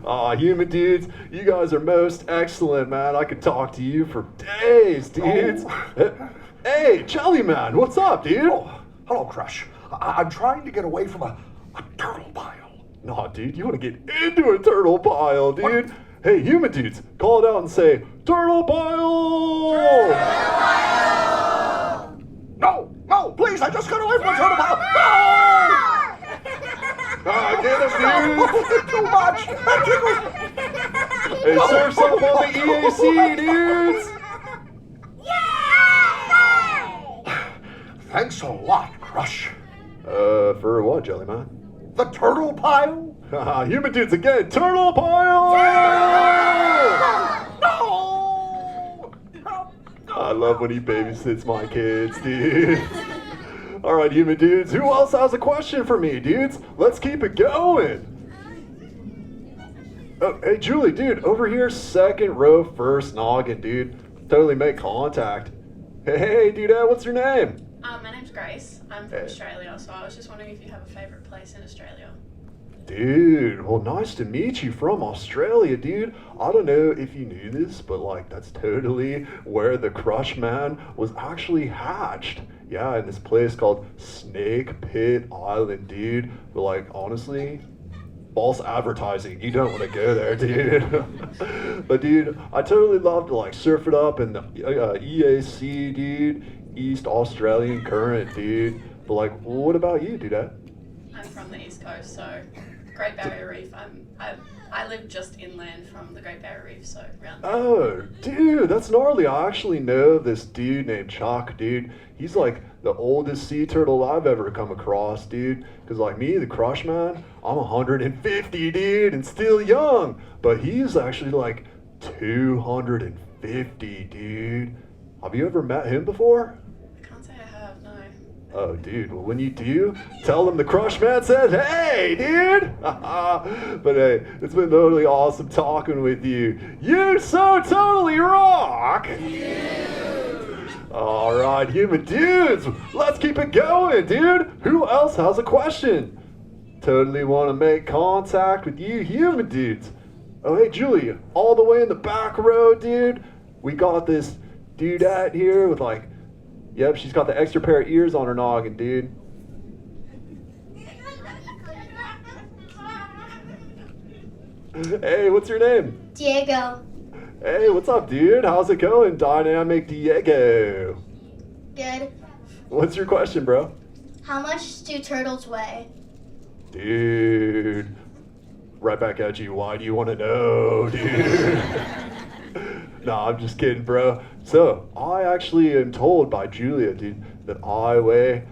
Human dudes, you guys are most excellent, man. I could talk to you for days, dudes. Hey, Jellyman, what's up, dude? Oh, hello, Crush. I'm trying to get away from a turtle pile. Nah, dude, you want to get into a turtle pile, dude. What? Hey, human dudes, call it out and say, turtle pile! Turtle pile! No, please, I just got away from a turtle pile. No! Get us, dude! Too much! Hey, surf's up on the EAC, dudes! Thanks a lot, Crush. For what, Jellyman? The turtle pile? Human dudes again, turtle pile! No! I love when he babysits my kids, dude. All right, human dudes, who else has a question for me, dudes? Let's keep it going. Oh, hey, Julie, dude, over here, second row, first noggin, dude. Totally make contact. Hey, dude, what's your name? My name's Grace. I'm from Australia, so I was just wondering if you have a favourite place in Australia. Dude, well, nice to meet you from Australia, dude. I don't know if you knew this, but like that's totally where the Crush Man was actually hatched. Yeah, in this place called Snake Pit Island, dude. But like, honestly, false advertising. You don't want to go there, dude. But dude, I totally love to like surf it up in the EAC, dude. East Australian Current, dude. But like, what about you, dude? I'm from the East Coast, so Great Barrier Reef. I live just inland from the Great Barrier Reef, so around there. Oh, dude, that's gnarly. I actually know this dude named Chuck, dude. He's like the oldest sea turtle I've ever come across, dude. Because like me, the Crush Man, I'm 150, dude, and still young. But he's actually like 250, dude. Have you ever met him before? I can't say I have, no. Oh, dude, well, when you do, tell him the Crush Man says, hey, dude! But hey, it's been totally awesome talking with you. You so totally rock! All right, human dudes, let's keep it going, dude. Who else has a question? Totally want to make contact with you human dudes. Oh, hey, Julie, all the way in the back row, dude. We got this dudette here with like, yep, she's got the extra pair of ears on her noggin, dude. Hey, what's your name? Diego. Hey, what's up, dude? How's it going, Dynamic Diego? Good. What's your question, bro? How much do turtles weigh? Dude, right back at you. Why do you want to know, dude? Nah, I'm just kidding, bro. So, I actually am told by Julia, dude, that I weigh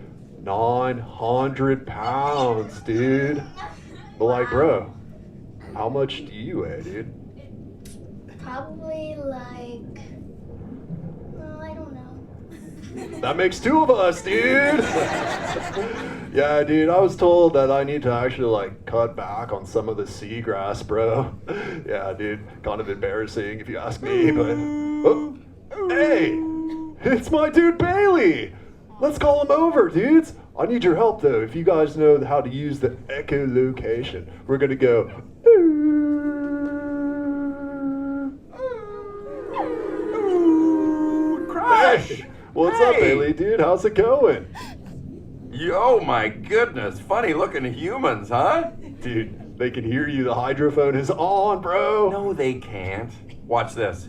900 pounds, dude. But like, bro, how much do you weigh, dude? Probably like, well, I don't know. That makes two of us, dude. Yeah, dude, I was told that I need to actually like cut back on some of the seagrass, bro. Yeah, dude, kind of embarrassing if you ask me, but oh, hey, it's my dude Bailey. Let's call him over, dudes. I need your help though. If you guys know how to use the echolocation, we're gonna go. Crush! Hey, what's up, Bailey, dude? How's it going? Yo, my goodness, funny looking humans, huh? Dude, they can hear you. The hydrophone is on, bro. No, they can't. Watch this.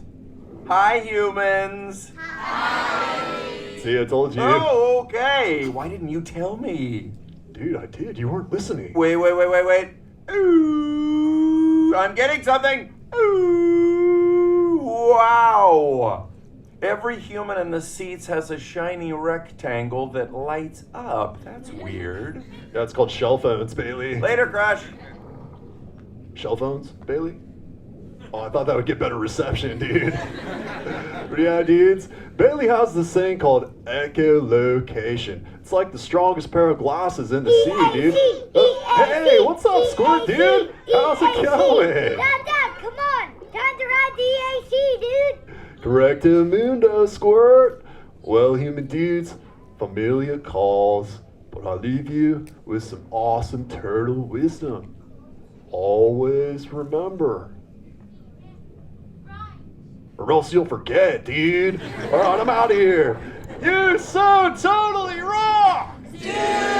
Hi, humans. Hi. See, I told you. Oh, okay. Why didn't you tell me? Dude, I did. You weren't listening. Wait. Ooh, I'm getting something. Ooh, wow. Every human in the seats has a shiny rectangle that lights up. That's weird. Yeah, it's called shell phones, Bailey. Later, Crush. Shell phones, Bailey? Oh, I thought that would get better reception, dude. But yeah, dudes, Bailey has this thing called echolocation. It's like the strongest pair of glasses in the sea, dude. Hey, what's up, Squirt, dude? How's it going? Dad, come on. Time to ride the EAC, dude. Correcto mundo, Squirt. Well, human dudes, familia calls, but I'll leave you with some awesome turtle wisdom. always remember. Or else you'll forget, dude. All right, I'm out of here. You so totally rock! Dude!